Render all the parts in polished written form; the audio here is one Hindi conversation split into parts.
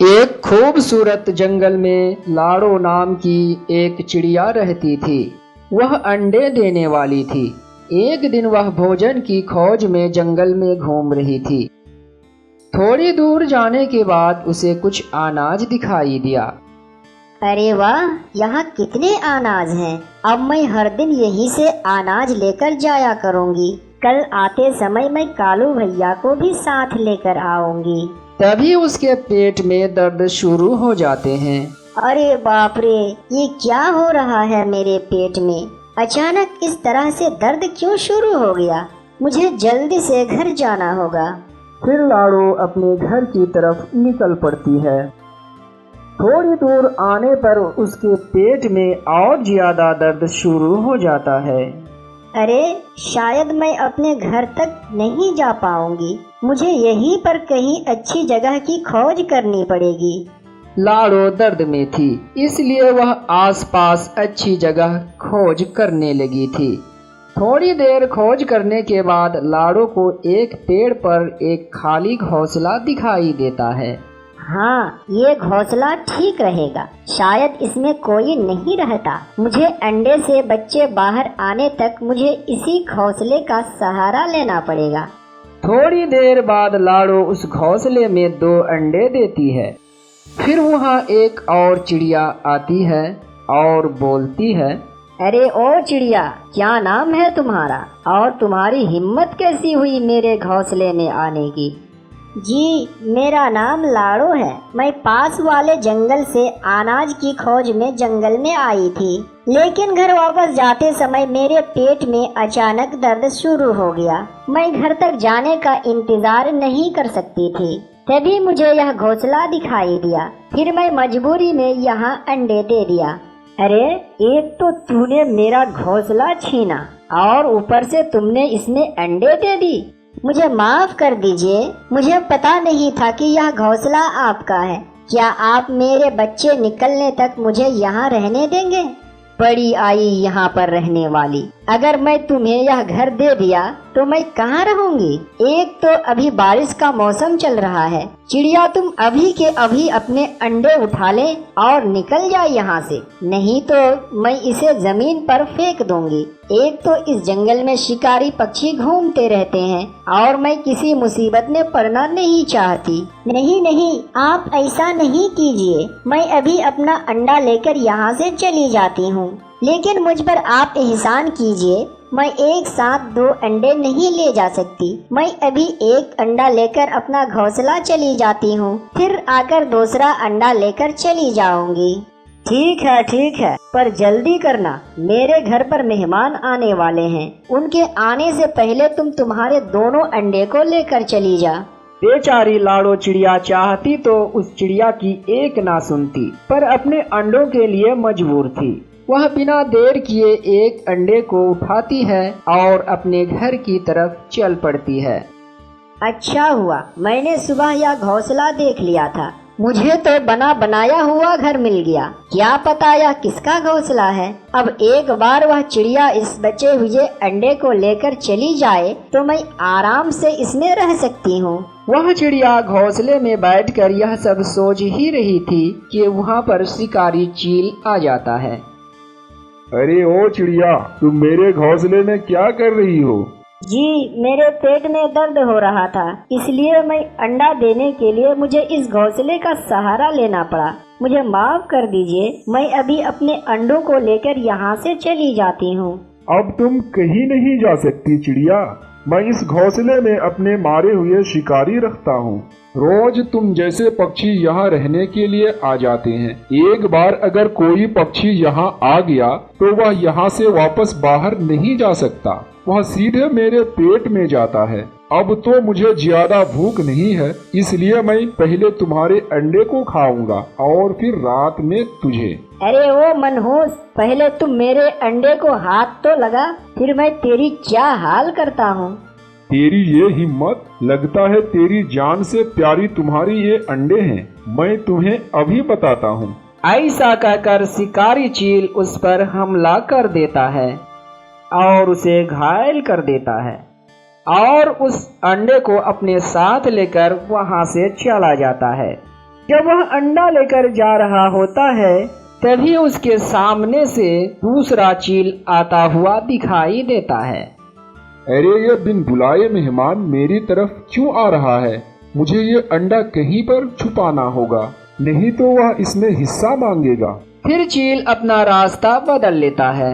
एक खूबसूरत जंगल में लाड़ो नाम की एक चिड़िया रहती थी। वह अंडे देने वाली थी। एक दिन वह भोजन की खोज में जंगल में घूम रही थी। थोड़ी दूर जाने के बाद उसे कुछ अनाज दिखाई दिया। अरे वाह, यहाँ कितने अनाज हैं। अब मैं हर दिन यहीं से अनाज लेकर जाया करूँगी। कल आते समय मैं कालू भैया को भी साथ लेकर आऊंगी। तभी उसके पेट में दर्द शुरू हो जाते हैं। अरे बाप रे, ये क्या हो रहा है मेरे पेट में? अचानक इस तरह से दर्द क्यों शुरू हो गया? मुझे जल्दी से घर जाना होगा। फिर लाड़ो अपने घर की तरफ निकल पड़ती है। थोड़ी दूर आने पर उसके पेट में और ज्यादा दर्द शुरू हो जाता है। अरे शायद मैं अपने घर तक नहीं जा पाऊंगी। मुझे यहीं पर कहीं अच्छी जगह की खोज करनी पड़ेगी। लाड़ो दर्द में थी, इसलिए वह आसपास अच्छी जगह खोज करने लगी थी। थोड़ी देर खोज करने के बाद लाड़ो को एक पेड़ पर एक खाली घोंसला दिखाई देता है। हाँ, ये घोंसला ठीक रहेगा। शायद इसमें कोई नहीं रहता। मुझे अंडे से बच्चे बाहर आने तक मुझे इसी घोंसले का सहारा लेना पड़ेगा। थोड़ी देर बाद लाड़ो उस घोंसले में 2 अंडे देती है। फिर वहाँ एक और चिड़िया आती है और बोलती है, अरे ओ चिड़िया, क्या नाम है तुम्हारा और तुम्हारी हिम्मत कैसी हुई मेरे घोंसले में आने की? जी, मेरा नाम लाड़ो है। मैं पास वाले जंगल से अनाज की खोज में जंगल में आई थी, लेकिन घर वापस जाते समय मेरे पेट में अचानक दर्द शुरू हो गया। मैं घर तक जाने का इंतजार नहीं कर सकती थी। तभी मुझे यह घोंसला दिखाई दिया। फिर मैं मजबूरी में यहाँ अंडे दे दिया। अरे, एक तो तूने मेरा घोंसला छीना और ऊपर से तुमने इसमें अंडे दे दी। मुझे माफ कर दीजिए, मुझे पता नहीं था कि यह घोंसला आपका है। क्या आप मेरे बच्चे निकलने तक मुझे यहाँ रहने देंगे? बड़ी आई यहाँ पर रहने वाली। अगर मैं तुम्हें यह घर दे दिया तो मैं कहाँ रहूंगी? एक तो अभी बारिश का मौसम चल रहा है। चिड़िया, तुम अभी के अभी अपने अंडे उठा ले और निकल जाए यहाँ से, नहीं तो मैं इसे जमीन पर फेंक दूंगी। एक तो इस जंगल में शिकारी पक्षी घूमते रहते हैं और मैं किसी मुसीबत में पड़ना नहीं चाहती। नहीं नहीं, आप ऐसा नहीं कीजिए। मैं अभी अपना अंडा लेकर यहाँ से चली जाती हूँ, लेकिन मुझ पर आप एहसान कीजिए। मैं एक साथ 2 अंडे नहीं ले जा सकती। मैं अभी एक अंडा लेकर अपना घोंसला चली जाती हूँ, फिर आकर दूसरा अंडा लेकर चली जाऊंगी। ठीक है, पर जल्दी करना। मेरे घर पर मेहमान आने वाले हैं। उनके आने से पहले तुम तुम्हारे दोनों अंडे को लेकर चली जा। बेचारी लाड़ो चिड़िया चाहती तो उस चिड़िया की एक ना सुनती, पर अपने अंडों के लिए मजबूर थी। वह बिना देर किए एक अंडे को उठाती है और अपने घर की तरफ चल पड़ती है। अच्छा हुआ मैंने सुबह यह घोंसला देख लिया था। मुझे तो बना बनाया हुआ घर मिल गया। क्या पता यह किसका घोंसला है। अब एक बार वह चिड़िया इस बचे हुए अंडे को लेकर चली जाए तो मैं आराम से इसमें रह सकती हूँ। वह चिड़िया घोंसले में बैठकर यह सब सोच ही रही थी कि वहाँ पर शिकारी चील आ जाता है। अरे ओ चिड़िया, तुम मेरे घोंसले में क्या कर रही हो? जी, मेरे पेट में दर्द हो रहा था, इसलिए मैं अंडा देने के लिए मुझे इस घोंसले का सहारा लेना पड़ा। मुझे माफ कर दीजिए, मैं अभी अपने अंडों को लेकर यहाँ से चली जाती हूँ। अब तुम कहीं नहीं जा सकती चिड़िया। मैं इस घोंसले में अपने मारे हुए शिकारी रखता हूँ। रोज तुम जैसे पक्षी यहाँ रहने के लिए आ जाते हैं। एक बार अगर कोई पक्षी यहाँ आ गया तो वह यहाँ से वापस बाहर नहीं जा सकता। वह सीधे मेरे पेट में जाता है। अब तो मुझे ज्यादा भूख नहीं है, इसलिए मैं पहले तुम्हारे अंडे को खाऊंगा और फिर रात में तुझे। अरे ओ मनहूस, पहले तुम मेरे अंडे को हाथ तो लगा, फिर मैं तेरी क्या हाल करता हूँ। तेरी ये हिम्मत, लगता है तेरी जान से प्यारी तुम्हारी ये अंडे हैं। मैं तुम्हें अभी बताता हूँ। ऐसा कहकर शिकारी चील उस पर हमला कर देता है और उसे घायल कर देता है और उस अंडे को अपने साथ लेकर वहां से चला जाता है। जब वह अंडा लेकर जा रहा होता है तभी उसके सामने से दूसरा चील आता हुआ दिखाई देता है। अरे ये बिन बुलाए मेहमान मेरी तरफ क्यों आ रहा है? मुझे ये अंडा कहीं पर छुपाना होगा, नहीं तो वह इसमें हिस्सा मांगेगा। फिर चील अपना रास्ता बदल लेता है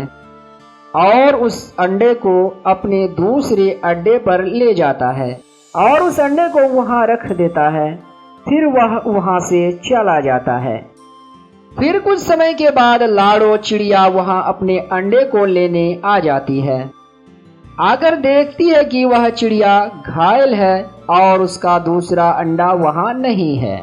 और उस अंडे को अपने दूसरे अड्डे पर ले जाता है और उस अंडे को वहां रख देता है। फिर वह वहां से चला जाता है। फिर कुछ समय के बाद लाड़ो चिड़िया वहां अपने अंडे को लेने आ जाती है। आकर देखती है कि वह चिड़िया घायल है और उसका दूसरा अंडा वहां नहीं है।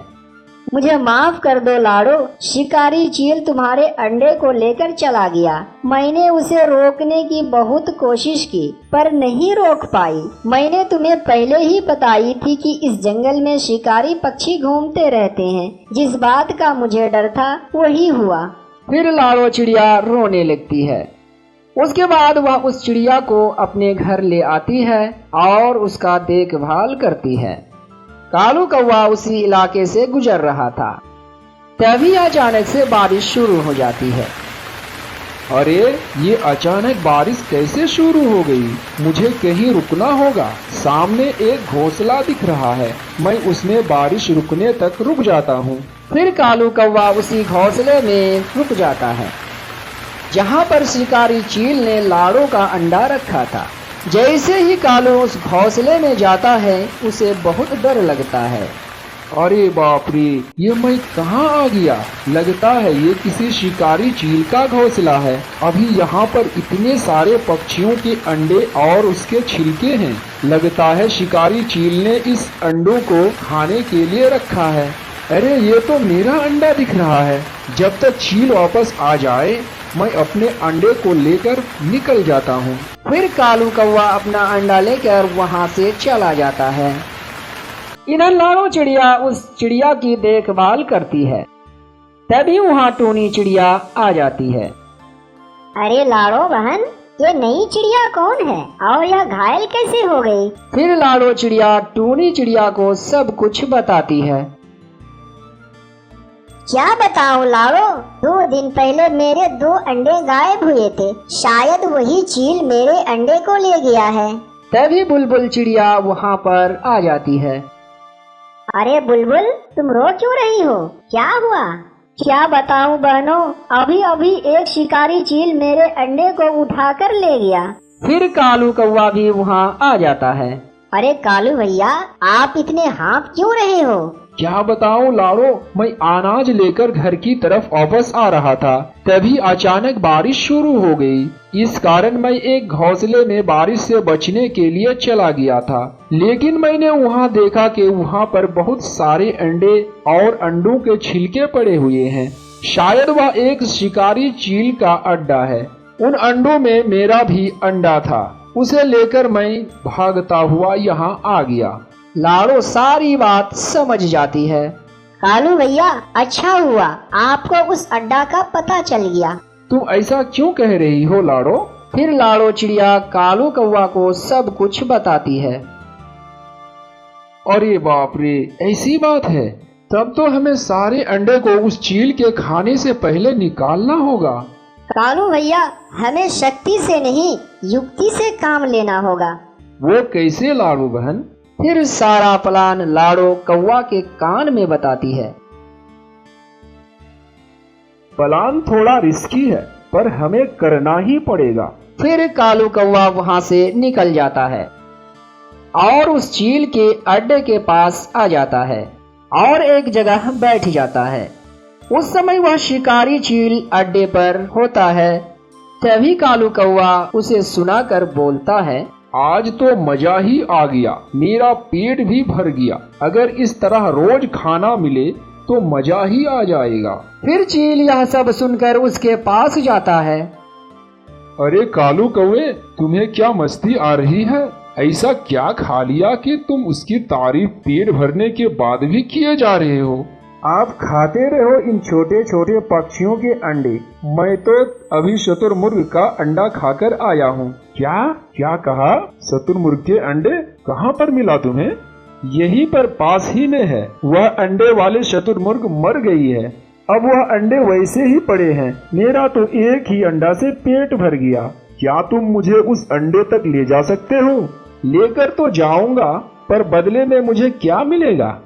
मुझे माफ कर दो लाड़ो, शिकारी चील तुम्हारे अंडे को लेकर चला गया। मैंने उसे रोकने की बहुत कोशिश की पर नहीं रोक पाई। मैंने तुम्हें पहले ही बताई थी कि इस जंगल में शिकारी पक्षी घूमते रहते हैं। जिस बात का मुझे डर था वही हुआ। फिर लाड़ो चिड़िया रोने लगती है। उसके बाद वह उस चिड़िया को अपने घर ले आती है और उसका देखभाल करती है। कालू कौवा उसी इलाके से गुजर रहा था, तभी अचानक से बारिश शुरू हो जाती है। अरे ये अचानक बारिश कैसे शुरू हो गई? मुझे कहीं रुकना होगा। सामने एक घोंसला दिख रहा है, मैं उसमें बारिश रुकने तक रुक जाता हूँ। फिर कालू कौवा उसी घोंसले में रुक जाता है जहाँ पर शिकारी चील ने लाड़ो का अंडा रखा था। जैसे ही कालू उस घोंसले में जाता है उसे बहुत डर लगता है। अरे बाप रे, ये मैं कहाँ आ गया? लगता है ये किसी शिकारी चील का घोंसला है। अभी यहाँ पर इतने सारे पक्षियों के अंडे और उसके छिलके हैं। लगता है शिकारी चील ने इस अंडों को खाने के लिए रखा है। अरे ये तो मेरा अंडा दिख रहा है। जब तक चील वापस आ जाए मैं अपने अंडे को लेकर निकल जाता हूँ। फिर कालू कौवा अपना अंडा लेकर वहाँ से चला जाता है। इधर लाड़ो चिड़िया उस चिड़िया की देखभाल करती है। तभी वहाँ टूनी चिड़िया आ जाती है। अरे लाड़ो बहन, ये नई चिड़िया कौन है और यह घायल कैसे हो गई? फिर लाड़ो चिड़िया टूनी चिड़िया को सब कुछ बताती है। क्या बताऊं लाड़ो, 2 दिन पहले मेरे 2 अंडे गायब हुए थे। शायद वही चील मेरे अंडे को ले गया है। तभी बुलबुल चिड़िया वहाँ पर आ जाती है। अरे बुलबुल, तुम रो क्यों रही हो? क्या हुआ? क्या बताऊं बहनों, अभी अभी एक शिकारी चील मेरे अंडे को उठाकर ले गया। फिर कालू कौवा भी वहाँ आ जाता है। अरे कालू भैया, आप इतने हाँफ क्यों रहे हो? क्या बताऊं लाड़ो, मैं अनाज लेकर घर की तरफ वापस आ रहा था, तभी अचानक बारिश शुरू हो गई। इस कारण मैं एक घोंसले में बारिश से बचने के लिए चला गया था। लेकिन मैंने वहां देखा कि वहां पर बहुत सारे अंडे और अंडों के छिलके पड़े हुए हैं। शायद वह एक शिकारी चील का अड्डा है। उन अंडों में मेरा भी अंडा था। उसे लेकर मैं भागता हुआ यहाँ आ गया। लाड़ो सारी बात समझ जाती है। कालू भैया, अच्छा हुआ आपको उस अड्डा का पता चल गया। तुम ऐसा क्यों कह रही हो लाड़ो? फिर लाड़ो चिड़िया कालू कौवा को सब कुछ बताती है। अरे बाप रे, ऐसी बात है? तब तो हमें सारे अंडे को उस चील के खाने से पहले निकालना होगा। कालू भैया, हमें शक्ति से नहीं युक्ति से काम लेना होगा। वो कैसे लाड़ो बहन? फिर सारा प्लान लाड़ो कौवा के कान में बताती है। प्लान थोड़ा रिस्की है पर हमें करना ही पड़ेगा। फिर कालू कौवा वहां से निकल जाता है और उस चील के अड्डे के पास आ जाता है और एक जगह बैठ जाता है। उस समय वह शिकारी चील अड्डे पर होता है। तभी कालू कौवा उसे सुनाकर बोलता है, आज तो मजा ही आ गया, मेरा पेट भी भर गया। अगर इस तरह रोज खाना मिले तो मजा ही आ जाएगा। फिर चील यह सब सुनकर उसके पास जाता है। अरे कालू कौवे, तुम्हें क्या मस्ती आ रही है? ऐसा क्या खा लिया कि तुम उसकी तारीफ पेट भरने के बाद भी किए जा रहे हो? आप खाते रहो इन छोटे छोटे पक्षियों के अंडे। मैं तो अभी शुतुरमुर्ग का अंडा खाकर आया हूँ। क्या क्या कहा? शुतुरमुर्ग के अंडे कहाँ पर मिला तुम्हें? यहीं पर पास ही में है। वह अंडे वाले शुतुरमुर्ग मर गई है। अब वह अंडे वैसे ही पड़े हैं। मेरा तो एक ही अंडा से पेट भर गया। क्या तुम मुझे उस अंडे तक ले जा सकते हो? लेकर तो जाऊंगा, पर बदले में मुझे क्या मिलेगा?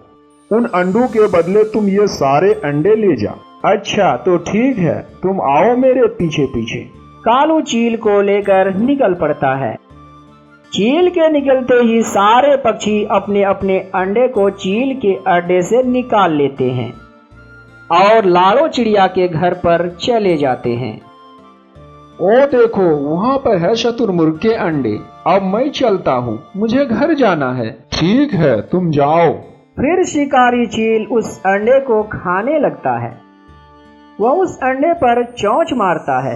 उन अंडों के बदले तुम ये सारे अंडे ले जा। अच्छा तो ठीक है, तुम आओ मेरे पीछे पीछे। कालू चील को लेकर निकल पड़ता है। चील के निकलते ही सारे पक्षी अपने अपने अंडे को चील के अड्डे से निकाल लेते हैं और लाड़ो चिड़िया के घर पर चले जाते हैं। ओ देखो, वहाँ पर है शुतुरमुर्ग के अंडे। अब मैं चलता हूँ, मुझे घर जाना है। ठीक है, तुम जाओ। फिर शिकारी चील उस अंडे को खाने लगता है। वह उस अंडे पर चोंच मारता है।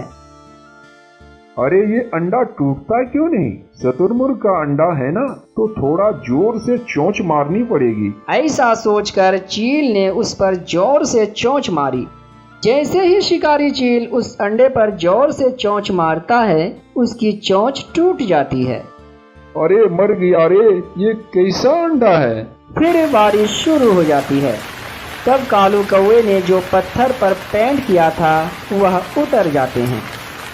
अरे ये अंडा टूटता क्यों नहीं? शुतुरमुर्ग का अंडा है ना, तो थोड़ा जोर से चोंच मारनी पड़ेगी। ऐसा सोचकर चील ने उस पर जोर से चोंच मारी। जैसे ही शिकारी चील उस अंडे पर जोर से चोंच मारता है, उसकी चोंच टूट जाती है। अरे मर गया रे, ये कैसा अंडा है? फिर बारिश शुरू हो जाती है। तब कालू कौवे ने जो पत्थर पर पेंट किया था वह उतर जाते हैं।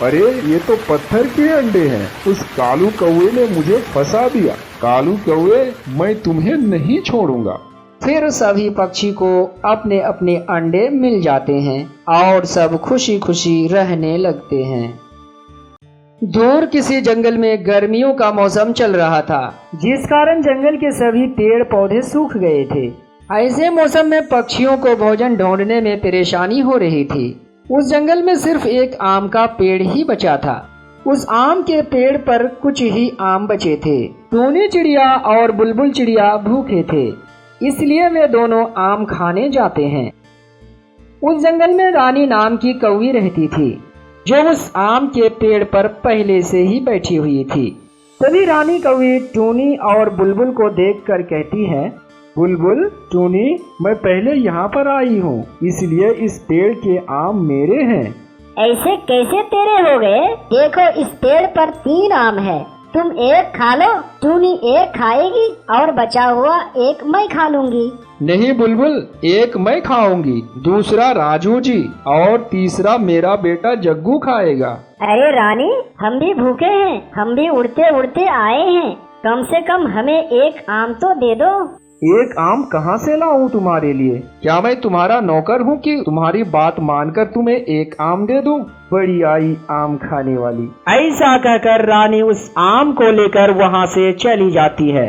अरे ये तो पत्थर के अंडे हैं। उस कालू कौवे ने मुझे फंसा दिया। कालू कौवे, मैं तुम्हें नहीं छोड़ूंगा। फिर सभी पक्षी को अपने अपने अंडे मिल जाते हैं और सब खुशी खुशी रहने लगते हैं। दूर किसी जंगल में गर्मियों का मौसम चल रहा था, जिस कारण जंगल के सभी पेड़ पौधे सूख गए थे। ऐसे मौसम में पक्षियों को भोजन ढूंढने में परेशानी हो रही थी। उस जंगल में सिर्फ एक आम का पेड़ ही बचा था। उस आम के पेड़ पर कुछ ही आम बचे थे। टूनी चिड़िया और बुलबुल चिड़िया भूखे थे, इसलिए वे दोनों आम खाने जाते हैं। उस जंगल में रानी नाम की कौवी रहती थी, जो उस आम के पेड़ पर पहले से ही बैठी हुई थी। तभी रानी कौवी टूनी और बुलबुल को देखकर कहती है, बुलबुल, टूनी, मैं पहले यहाँ पर आई हूँ, इसलिए इस पेड़ के आम मेरे हैं। ऐसे कैसे तेरे हो गए? देखो, इस पेड़ पर 3 आम है। तुम एक खा लो, टूनी एक खाएगी और बचा हुआ एक मैं खा लूंगी। नहीं बुलबुल, एक मैं खाऊंगी, दूसरा राजू जी और तीसरा मेरा बेटा जग्गू खाएगा। अरे रानी, हम भी भूखे हैं, हम भी उड़ते उड़ते आए हैं। कम से कम हमें एक आम तो दे दो। एक आम कहाँ से लाऊं तुम्हारे लिए? क्या मैं तुम्हारा नौकर हूँ कि तुम्हारी बात मानकर तुम्हें एक आम दे दूं? बड़ी आई आम खाने वाली। ऐसा कहकर रानी उस आम को लेकर वहाँ से चली जाती है।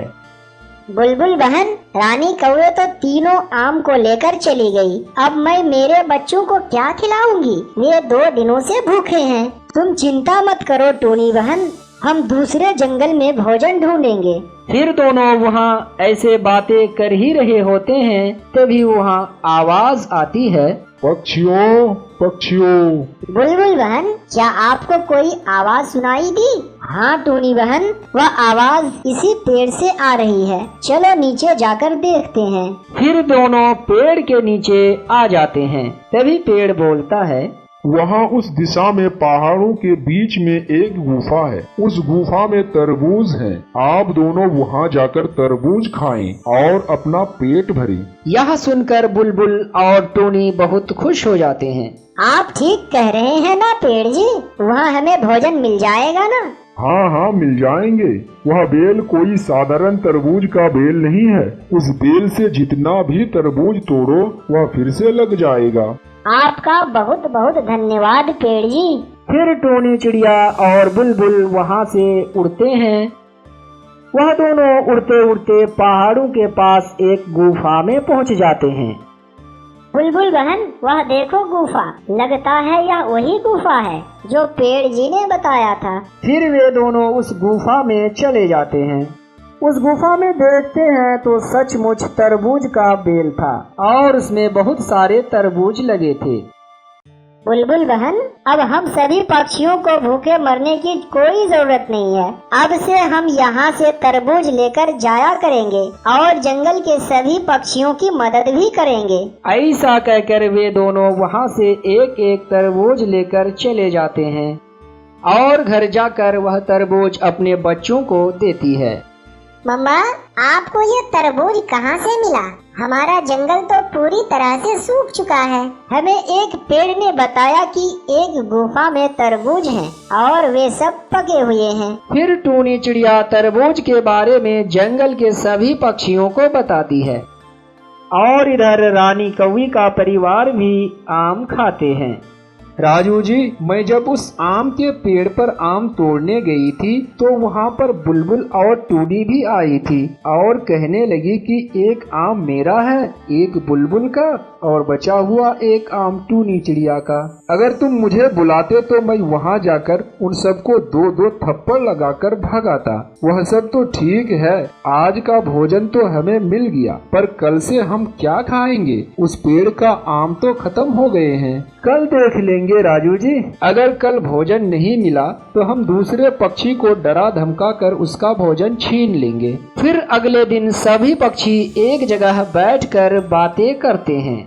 बुलबुल बहन, रानी कौवे तो तीनों आम को लेकर चली गई। अब मैं मेरे बच्चों को क्या खिलाऊंगी? वे 2 दिनों से भूखे हैं। तुम चिंता मत करो टूनी बहन, हम दूसरे जंगल में भोजन ढूंढेंगे। फिर दोनों वहाँ ऐसे बातें कर ही रहे होते हैं, तभी वहाँ आवाज आती है, पक्षियों पक्षियों। बुलबुल बहन, क्या आपको कोई आवाज सुनाई दी? हाँ टूनी बहन, वह आवाज इसी पेड़ से आ रही है। चलो नीचे जाकर देखते हैं। फिर दोनों पेड़ के नीचे आ जाते हैं। तभी पेड़ बोलता है, वहाँ उस दिशा में पहाड़ों के बीच में एक गुफा है। उस गुफा में तरबूज है। आप दोनों वहाँ जाकर तरबूज खाएं और अपना पेट भरें। यह सुनकर बुलबुल और टूनी बहुत खुश हो जाते हैं। आप ठीक कह रहे हैं ना पेड़ जी, वहाँ हमें भोजन मिल जाएगा ना? हाँ हाँ, मिल जाएंगे। वह बेल कोई साधारण तरबूज का बेल नहीं है। उस बेल से जितना भी तरबूज तोड़ो वह फिर से लग जाएगा। आपका बहुत बहुत धन्यवाद पेड़ जी। फिर टूनी चिड़िया और बुलबुल वहाँ से उड़ते हैं। वह दोनों उड़ते उड़ते पहाड़ों के पास एक गुफा में पहुँच जाते हैं। बुलबुल बहन, वह देखो गुफा, लगता है यह वही गुफा है जो पेड़ जी ने बताया था। फिर वे दोनों उस गुफा में चले जाते हैं। उस गुफा में देखते हैं तो सचमुच तरबूज का बेल था और उसमें बहुत सारे तरबूज लगे थे। बुलबुल बहन, अब हम सभी पक्षियों को भूखे मरने की कोई जरूरत नहीं है। अब से हम यहाँ से तरबूज लेकर जाया करेंगे और जंगल के सभी पक्षियों की मदद भी करेंगे। ऐसा कहकर वे दोनों वहाँ से एक एक तरबूज लेकर चले जाते हैं और घर जाकर वह तरबूज अपने बच्चों को देती है। मम्मा, आपको ये तरबूज कहाँ से मिला? हमारा जंगल तो पूरी तरह से सूख चुका है। हमें एक पेड़ ने बताया कि एक गुफा में तरबूज हैं और वे सब पके हुए हैं। फिर टूनी चिड़िया तरबूज के बारे में जंगल के सभी पक्षियों को बताती है। और इधर रानी कौवी का परिवार भी आम खाते हैं। राजू जी, मैं जब उस आम के पेड़ पर आम तोड़ने गई थी तो वहाँ पर बुलबुल और टूनी भी आई थी और कहने लगी कि एक आम मेरा है, एक बुलबुल का और बचा हुआ एक आम टूनी चिड़िया का। अगर तुम मुझे बुलाते तो मैं वहाँ जाकर उन सबको दो दो थप्पड़ लगाकर भगाता। वह सब तो ठीक है, आज का भोजन तो हमें मिल गया, पर कल से हम क्या खाएंगे? उस पेड़ का आम तो खत्म हो गए हैं। कल देख लेंगे राजू जी। अगर कल भोजन नहीं मिला तो हम दूसरे पक्षी को डरा धमका कर उसका भोजन छीन लेंगे। फिर अगले दिन सभी पक्षी एक जगह बैठकर बातें करते हैं।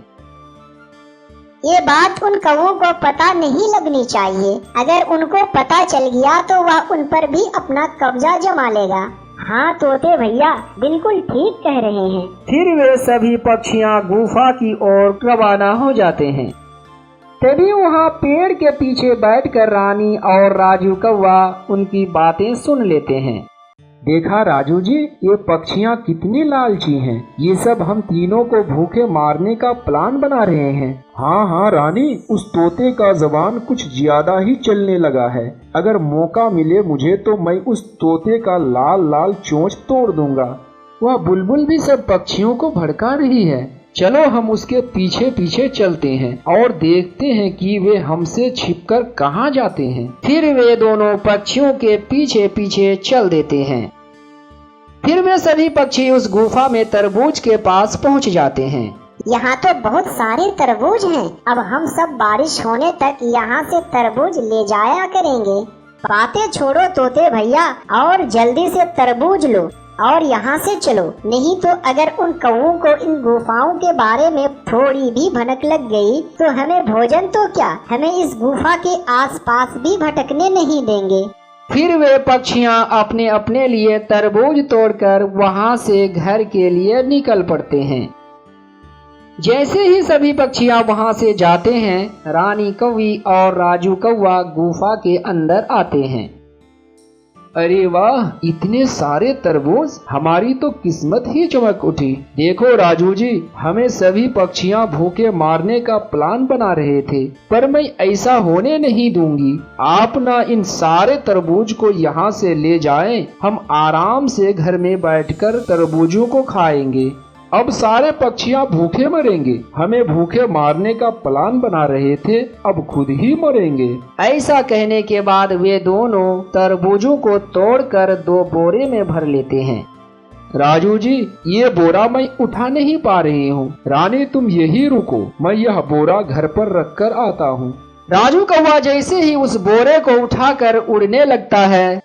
ये बात उन कौवों को पता नहीं लगनी चाहिए। अगर उनको पता चल गया तो वह उन पर भी अपना कब्जा जमा लेगा। हाँ तोते भैया, बिल्कुल ठीक कह रहे हैं। फिर वे सभी पक्षियाँ गुफा की ओर रवाना हो जाते हैं। तभी वहाँ पेड़ के पीछे बैठकर रानी और राजू कौवा उनकी बातें सुन लेते हैं। देखा राजू जी, ये पक्षियाँ कितनी लालची हैं। ये सब हम तीनों को भूखे मारने का प्लान बना रहे हैं। हाँ हाँ रानी, उस तोते का जबान कुछ ज्यादा ही चलने लगा है। अगर मौका मिले मुझे तो मैं उस तोते का लाल लाल चोंच तोड़ दूंगा। वह बुलबुल भी सब पक्षियों को भड़का रही है। चलो हम उसके पीछे पीछे चलते हैं और देखते हैं कि वे हमसे छिपकर कहाँ जाते हैं। फिर वे दोनों पक्षियों के पीछे पीछे चल देते हैं। फिर वे सभी पक्षी उस गुफा में तरबूज के पास पहुँच जाते हैं। यहाँ तो बहुत सारे तरबूज हैं। अब हम सब बारिश होने तक यहाँ से तरबूज ले जाया करेंगे। बातें छोड़ो तोते भैया और जल्दी से तरबूज लो और यहाँ से चलो, नहीं तो अगर उन कौवों को इन गुफाओं के बारे में थोड़ी भी भनक लग गई तो हमें भोजन तो क्या, हमें इस गुफा के आसपास भी भटकने नहीं देंगे। फिर वे पक्षियाँ अपने अपने लिए तरबूज तोड़कर वहाँ से घर के लिए निकल पड़ते हैं। जैसे ही सभी पक्षियाँ वहाँ से जाते हैं, रानी कौवी और राजू कौवा गुफा के अंदर आते हैं। अरे वाह, इतने सारे तरबूज, हमारी तो किस्मत ही चमक उठी। देखो राजू जी, हमें सभी पक्षियाँ भूखे मारने का प्लान बना रहे थे, पर मैं ऐसा होने नहीं दूंगी। आप ना इन सारे तरबूज को यहाँ से ले जाएं, हम आराम से घर में बैठकर तरबूजों को खाएंगे। अब सारे पक्षियाँ भूखे मरेंगे। हमें भूखे मारने का प्लान बना रहे थे, अब खुद ही मरेंगे। ऐसा कहने के बाद वे दोनों तरबूजों को तोड़कर 2 बोरे में भर लेते हैं। राजू जी, ये बोरा मैं उठा नहीं पा रही हूँ। रानी तुम यही रुको, मैं यह बोरा घर पर रख कर आता हूँ। राजू कौवा जैसे ही उस बोरे को उठाकर उड़ने लगता है,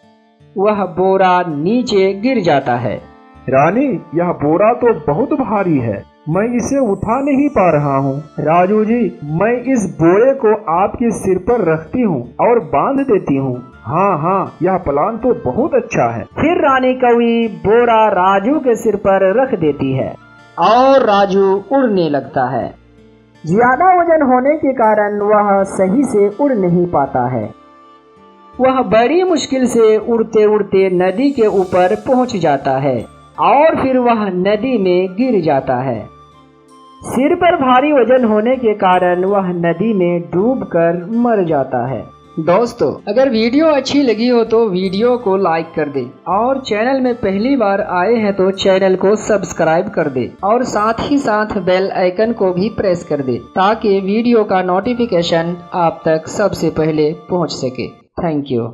वह बोरा नीचे गिर जाता है। रानी, यह बोरा तो बहुत भारी है, मैं इसे उठा नहीं पा रहा हूँ। राजू जी, मैं इस बोरे को आपके सिर पर रखती हूँ और बांध देती हूँ। हाँ हाँ, यह प्लान तो बहुत अच्छा है। फिर रानी कौवी बोरा राजू के सिर पर रख देती है और राजू उड़ने लगता है। ज्यादा वजन होने के कारण वह सही से उड़ नहीं पाता है। वह बड़ी मुश्किल से उड़ते उड़ते नदी के ऊपर पहुँच जाता है और फिर वह नदी में गिर जाता है। सिर पर भारी वजन होने के कारण वह नदी में डूबकर मर जाता है। दोस्तों, अगर वीडियो अच्छी लगी हो तो वीडियो को लाइक कर दें और चैनल में पहली बार आए हैं तो चैनल को सब्सक्राइब कर दें और साथ ही साथ बेल आइकन को भी प्रेस कर दें ताकि वीडियो का नोटिफिकेशन आप तक सबसे पहले पहुंच सके। Thank you.